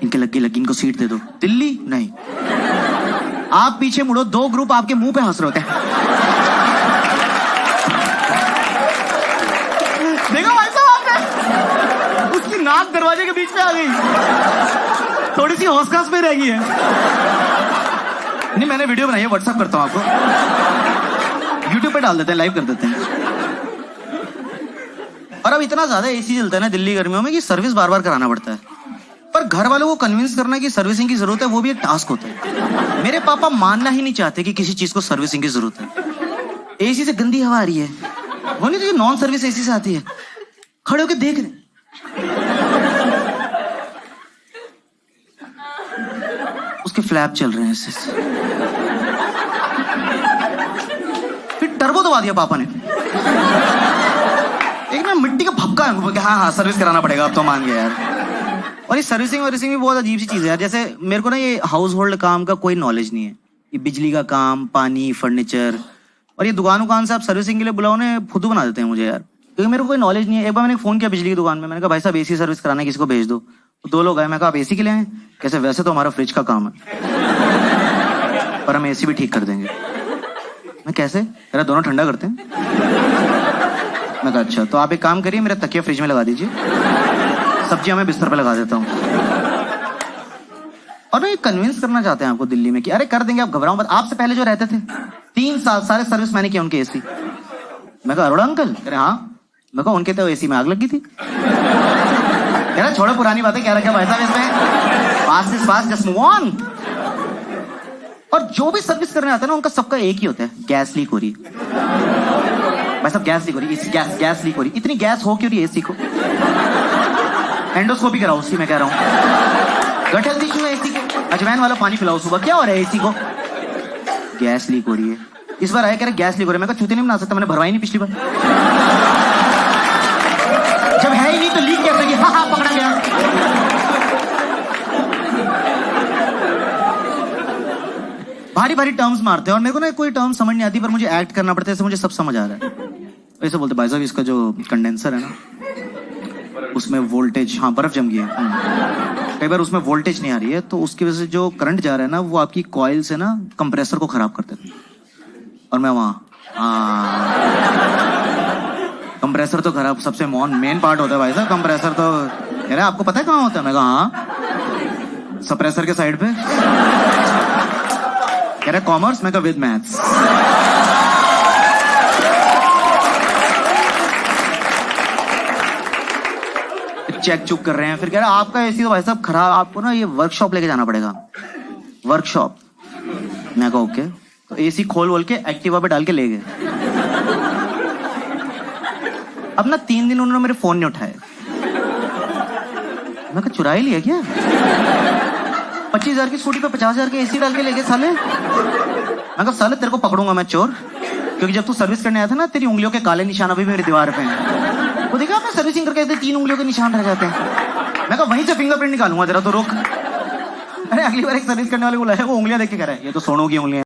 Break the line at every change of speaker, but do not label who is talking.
इनके लगी लगी इनको सीट दे दो। दिल्ली नहीं। आप पीछे मुड़ो, 2 ग्रुप आपके मुंह पे हंस रहे होते हैं। देखो भाई साहब, आपने उसकी नाक दरवाजे के बीच में आ गई, थोड़ी सी होश-खास में रह गई है। नहीं, मैंने वीडियो बनाई है, व्हाट्सएप करता हूं आपको, यूट्यूब पे डाल देते हैं, लाइव कर देते हैं। और अब इतना ज्यादा एसी चलता है ना दिल्ली गर्मियों में कि सर्विस बार बार कराना पड़ता है। पर घर वालों को कन्विंस करना कि सर्विसिंग की जरूरत है, वो भी एक टास्क होता है। मेरे पापा मानना ही नहीं चाहते कि किसी चीज को सर्विसिंग की जरूरत है। एसी से गंदी हवा आ रही है, वो नहीं तो नॉन सर्विस एसी से आती है, खड़े होकर देख रहे, उसके फ्लैप चल रहे हैं इससे। फिर टर्बो दबा दिया पापा ने, एक ना मिट्टी का भपका है, हाँ सर्विस कराना पड़ेगा अब तो, मान गया यार। और ये सर्विसिंग वर्विसिंग भी बहुत अजीब सी चीज है यार। जैसे मेरे को ना ये हाउस होल्ड काम का कोई नॉलेज नहीं है, ये बिजली का काम, पानी, फर्नीचर, और ये दुकान से आप सर्विसिंग के लिए बुलाओ ने फुद्दू बना देते हैं मुझे यार, क्योंकि मेरे को कोई नॉलेज नहीं है। एक बार मैंने फोन किया बिजली की दुकान में, मैंने कहा भाई साहब एसी सर्विस कराना है, किसी को भेज दो। तो 2 लोग आए, मैं कहा आप एसी के लिए आए? कैसे? वैसे तो हमारा फ्रिज का काम है, पर हम एसी भी ठीक कर देंगे। मैं कैसे? मेरा दोनों ठंडा करते हैं। मैं कहा अच्छा, तो आप एक काम करिए, मेरा तकिया फ्रिज में लगा दीजिए, सब्जियां मैं बिस्तर पे लगा देता हूँ। और ना ये कन्विंस करना चाहते हैं आपको दिल्ली में कि अरे कर देंगे, आप घबराओ मत। आपसे पहले जो रहते थे 3 साल सारे सर्विस मैंने किया उनके एसी। मैं कहा अरोड़ा अंकल? कह रहे हाँ। मैं कहा उनके तो एसी में आग लगी थी। कह रहा छोड़ो पुरानी बातें, क्या रखा भाई साहब इसमें, pass is pass, just move on. और जो भी सर्विस करने आते हैं ना, उनका सबका एक ही होता है, गैस लीक हो रही है भाई साहब, गैस लीक हो रही है, गैस लीक हो रही है। इतनी गैस हो क्यों रही है एसी को? एंडोस्कोपी कराओ उसकी, मैं कह रहा हूँ। गट हेल्थ इशू है एसी को, अजवाइन वाला पानी पिलाओ सुबह। क्या हो रहा है एसी को? गैस लीक हो रही है। इस बार आया कह रहे गैस लीक हो रही है। मैं कहा चूते नहीं बना सकता, मैंने भरवाई नहीं पिछली बार। जब है ही नहीं तो लीक कैसे? हाँ हाँ पकड़ा गया। भारी भारी टर्म्स मारते हैं, और मेरे को ना कोई टर्म समझ नहीं आती, पर मुझे एक्ट करना पड़ता है, ऐसे मुझे सब समझ आ रहा है। ऐसे बोलते भाई साहब इसका जो कंडेंसर है ना, उसमें वोल्टेज, हाँ बर्फ जम गई है, कई बार उसमें वोल्टेज नहीं आ रही है, तो उसकी वजह से जो करंट जा रहा है ना, वो आपकी कॉइल से ना कंप्रेसर को खराब कर देता है। और मैं वहां, हाँ कंप्रेसर तो खराब, सबसे मेन पार्ट होता है भाई साहब कंप्रेसर। तो कह रहे आपको पता है कहाँ होता है? मैं कहा हाँ, सप्रेसर के साइड पे। कह रहे कॉमर्स? मैं कहा विद मैथ्स। चेक चुक कर रहे हैं, फिर कह रहे आपका एसी तो भाई साहब खराब, आपको ना ये वर्कशॉप लेके जाना पड़ेगा, वर्कशॉप। मैं कहा ओके। तो एसी खोल बोल के एक्टिवा पे डाल के ले गए। अब ना 3 दिन उन्होंने मेरे फोन नहीं उठाए। मैं कहा चुरा ही लिया क्या? 25,000 की स्कूटी पे 50,000 के एसी डाल के ले गए साले। मैं कहा साले तेरे को पकड़ूंगा मैं चोर, क्योंकि जब तू सर्विस करने आया था ना, तेरी उंगलियों के काले निशान अभी मेरी दीवार पे हैं। वो देखा आपने सर्विसिंग करके 3 उंगलियों के निशान रह जाते हैं। मैं कहा वहीं से फिंगरप्रिंट निकालूंगा तेरा, तो रुक। अरे अगली बार एक सर्विस करने वाले को बुलाया, वो उंगलियां देख के कह रहा है ये तो सोनू की उंगलियां।